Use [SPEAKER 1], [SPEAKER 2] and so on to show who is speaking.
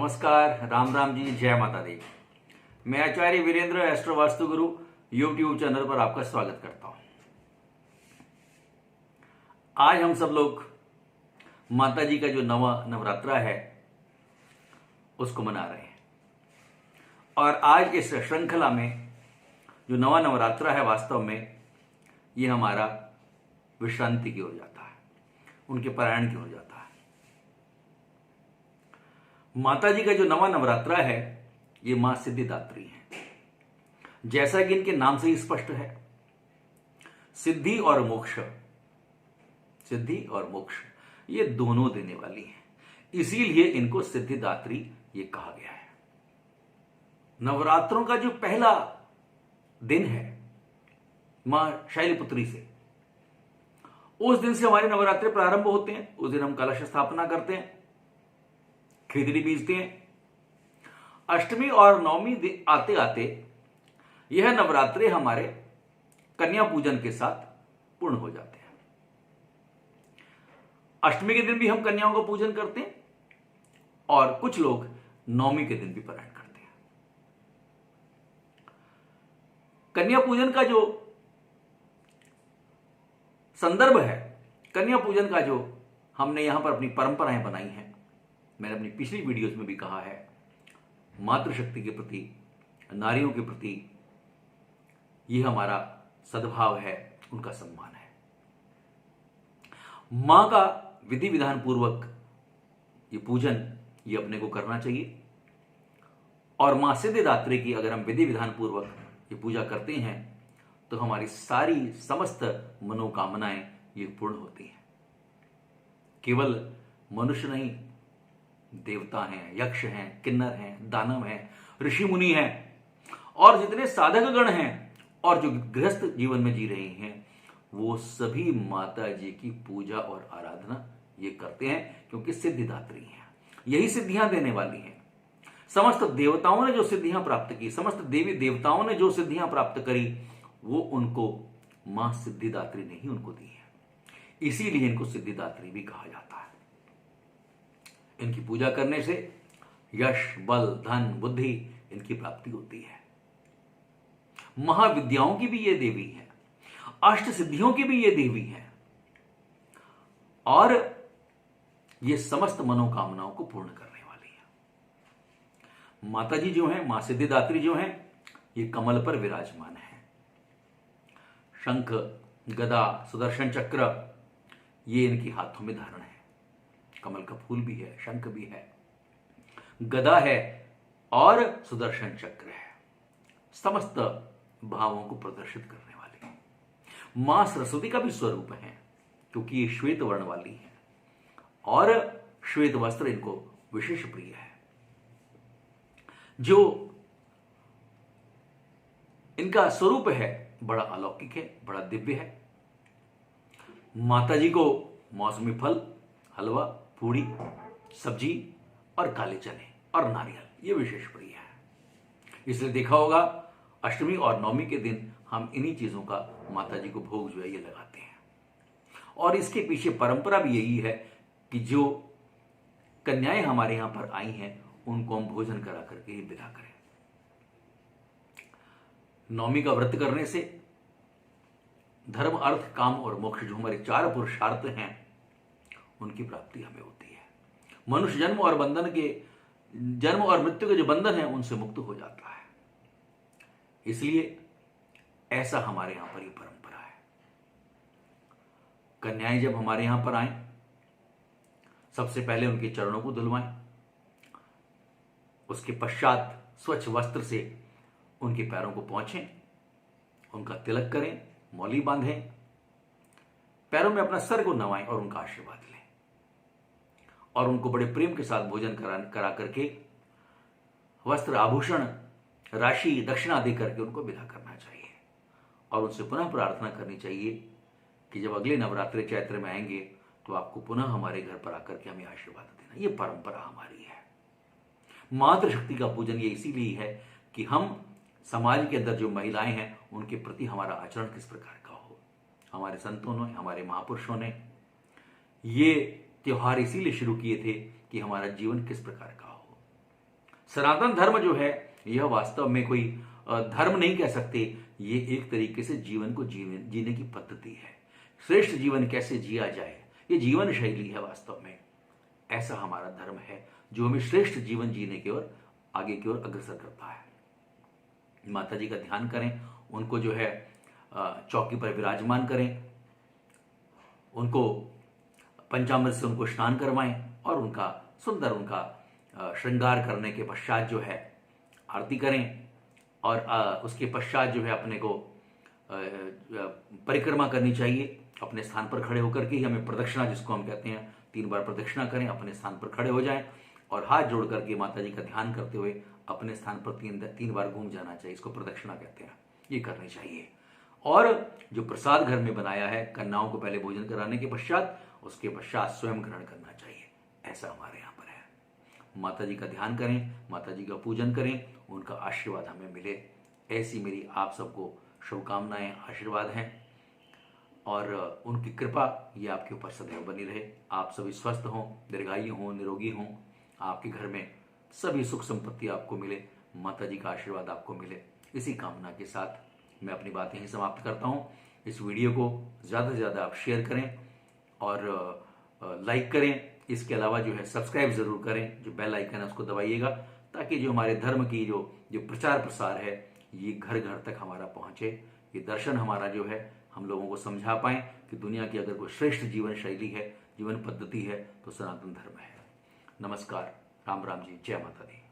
[SPEAKER 1] नमस्कार, राम राम जी, जय माता दी। मैं आचार्य वीरेंद्र एस्ट्रो वास्तु गुरु यूट्यूब चैनल पर आपका स्वागत करता हूं। आज हम सब लोग माता जी का जो नवा नवरात्रा है उसको मना रहे हैं। और आज इस श्रृंखला में जो नवा नवरात्रा है, वास्तव में ये हमारा विश्रांति की ओर जाता है, उनके पारायण की ओर जाता है। माता जी का जो नवा नवरात्रा है ये मां सिद्धिदात्री है। जैसा कि इनके नाम से ही स्पष्ट है, सिद्धि और मोक्ष, सिद्धि और मोक्ष ये दोनों देने वाली हैं, इसीलिए इनको सिद्धिदात्री ये कहा गया है। नवरात्रों का जो पहला दिन है मां शैलपुत्री से, उस दिन से हमारे नवरात्रे प्रारंभ होते हैं। उस दिन हम कलश स्थापना करते हैं, खिचड़ी बीजते हैं। अष्टमी और नवमी आते आते यह नवरात्रे हमारे कन्या पूजन के साथ पूर्ण हो जाते हैं। अष्टमी के दिन भी हम कन्याओं का पूजन करते हैं और कुछ लोग नवमी के दिन भी पारायण करते हैं। कन्या पूजन का जो संदर्भ है, कन्या पूजन का जो हमने यहां पर अपनी परंपराएं बनाई हैं, मैंने अपनी पिछली वीडियोस में भी कहा है, मातृशक्ति के प्रति, नारियों के प्रति यह हमारा सद्भाव है, उनका सम्मान है। मां का विधि विधान पूर्वक ये पूजन ये अपने को करना चाहिए। और मां सिद्धिदात्री की अगर हम विधि विधान पूर्वक ये पूजा करते हैं तो हमारी सारी समस्त मनोकामनाएं ये पूर्ण होती हैं। केवल मनुष्य नहीं, देवता हैं, यक्ष हैं, किन्नर हैं, दानव हैं, ऋषि मुनि हैं और जितने साधक गण हैं और जो गृहस्थ जीवन में जी रहे हैं, वो सभी माता जी की पूजा और आराधना ये करते हैं, क्योंकि सिद्धिदात्री हैं, यही सिद्धियां देने वाली हैं। समस्त देवताओं ने जो सिद्धियां प्राप्त की, समस्त देवी देवताओं ने जो सिद्धियां प्राप्त करी, वो उनको मां सिद्धिदात्री ने ही उनको दी है। इसीलिए इनको सिद्धिदात्री भी कहा जाता है। इनकी पूजा करने से यश, बल, धन, बुद्धि इनकी प्राप्ति होती है। महाविद्याओं की भी ये देवी है, अष्ट सिद्धियों की भी ये देवी है और ये समस्त मनोकामनाओं को पूर्ण करने वाली है। माता जी जो है, मां सिद्धिदात्री जो है, ये कमल पर विराजमान है। शंख, गदा, सुदर्शन चक्र ये इनके हाथों में धारण है। कमल का फूल भी है, शंख भी है, गदा है और सुदर्शन चक्र है। समस्त भावों को प्रदर्शित करने वाली है। मां सरस्वती का भी स्वरूप है, क्योंकि ये श्वेत वर्ण वाली है और श्वेत वस्त्र इनको विशेष प्रिय है। जो इनका स्वरूप है बड़ा अलौकिक है, बड़ा दिव्य है। माता जी को मौसमी फल, हलवा, पूड़ी, सब्जी और काले चने और नारियल ये विशेष प्रिय है। इसलिए देखा होगा अष्टमी और नवमी के दिन हम इन्हीं चीजों का माता जी को भोग जो है ये लगाते हैं। और इसके पीछे परंपरा भी यही है कि जो कन्याएं हमारे यहां पर आई हैं उनको हम भोजन करा करके ही विदा करें। नवमी का व्रत करने से धर्म, अर्थ, काम और मोक्ष जो हमारे चार पुरुषार्थ हैं उनकी प्राप्ति हमें होती है। मनुष्य जन्म और बंधन के, जन्म और मृत्यु के जो बंधन है उनसे मुक्त हो जाता है। इसलिए ऐसा हमारे यहां पर ये परंपरा है। कन्याएं जब हमारे यहां पर आए, सबसे पहले उनके चरणों को धुलवाएं, उसके पश्चात स्वच्छ वस्त्र से उनके पैरों को पोंछें, उनका तिलक करें, मौली बांधें, पैरों में अपना सर को नवाएं और उनका आशीर्वाद लें। और उनको बड़े प्रेम के साथ भोजन करा करके वस्त्र, आभूषण, राशि, दक्षिणा दे करके उनको विदा करना चाहिए। और उनसे पुनः प्रार्थना करनी चाहिए कि जब अगले नवरात्रि चैत्र में आएंगे तो आपको पुनः हमारे घर पर आकर के हमें आशीर्वाद देना। ये परंपरा हमारी है। मातृशक्ति का पूजन ये इसीलिए है कि हम समाज के अंदर जो महिलाएं हैं उनके प्रति हमारा आचरण किस प्रकार का हो। हमारे संतों ने, हमारे महापुरुषों ने ये त्योहार इसीलिए शुरू किए थे कि हमारा जीवन किस प्रकार का हो, सनातन धर्म जो है यह वास्तव में कोई धर्म नहीं कह सकते, ये एक तरीके से जीवन को जीने की पद्धति है। श्रेष्ठ जीवन कैसे जिया जाए, ये जीवन शैली है वास्तव में। ऐसा हमारा धर्म है जो हमें श्रेष्ठ जीवन जीने की ओर, आगे की ओर अग्रसर करता है। माता जी का ध्यान करें, उनको जो है चौकी पर विराजमान करें, उनको पंचामृत से उनको स्नान करवाएं और उनका सुंदर उनका श्रृंगार करने के पश्चात जो है आरती करें। और उसके पश्चात जो है अपने को परिक्रमा करनी चाहिए। अपने स्थान पर खड़े होकर के ही हमें प्रदक्षिणा, जिसको हम कहते हैं, 3 बार प्रदक्षिणा करें, अपने स्थान पर खड़े हो जाएं और हाथ जोड़ करके माता जी का ध्यान करते हुए अपने स्थान पर 3 बार घूम जाना चाहिए। इसको प्रदक्षिणा कहते हैं, ये करनी चाहिए। और जो प्रसाद घर में बनाया है, कन्याओं को पहले भोजन कराने के पश्चात, उसके पश्चात स्वयं ग्रहण करना चाहिए। ऐसा हमारे यहाँ पर है। माता जी का ध्यान करें, माता जी का पूजन करें, उनका आशीर्वाद हमें मिले, ऐसी मेरी आप सबको शुभकामनाएं, आशीर्वाद हैं। और उनकी कृपा ये आपके ऊपर सदैव बनी रहे। आप सभी स्वस्थ हों, दीर्घायु हों, निरोगी हों, आपके घर में सभी सुख संपत्ति आपको मिले, माता जी का आशीर्वाद आपको मिले। इसी कामना के साथ मैं अपनी बातें यहीं समाप्त करता हूँ। इस वीडियो को ज़्यादा से ज़्यादा आप शेयर करें और लाइक करें। इसके अलावा जो है सब्सक्राइब ज़रूर करें, जो बेल आइकन है उसको दबाइएगा, ताकि जो हमारे धर्म की जो प्रचार प्रसार है ये घर घर तक हमारा पहुँचे। ये दर्शन हमारा जो है हम लोगों को समझा पाएं कि दुनिया की अगर कोई श्रेष्ठ जीवन शैली है, जीवन पद्धति है, तो सनातन धर्म है। नमस्कार, राम राम जी, जय माता दी।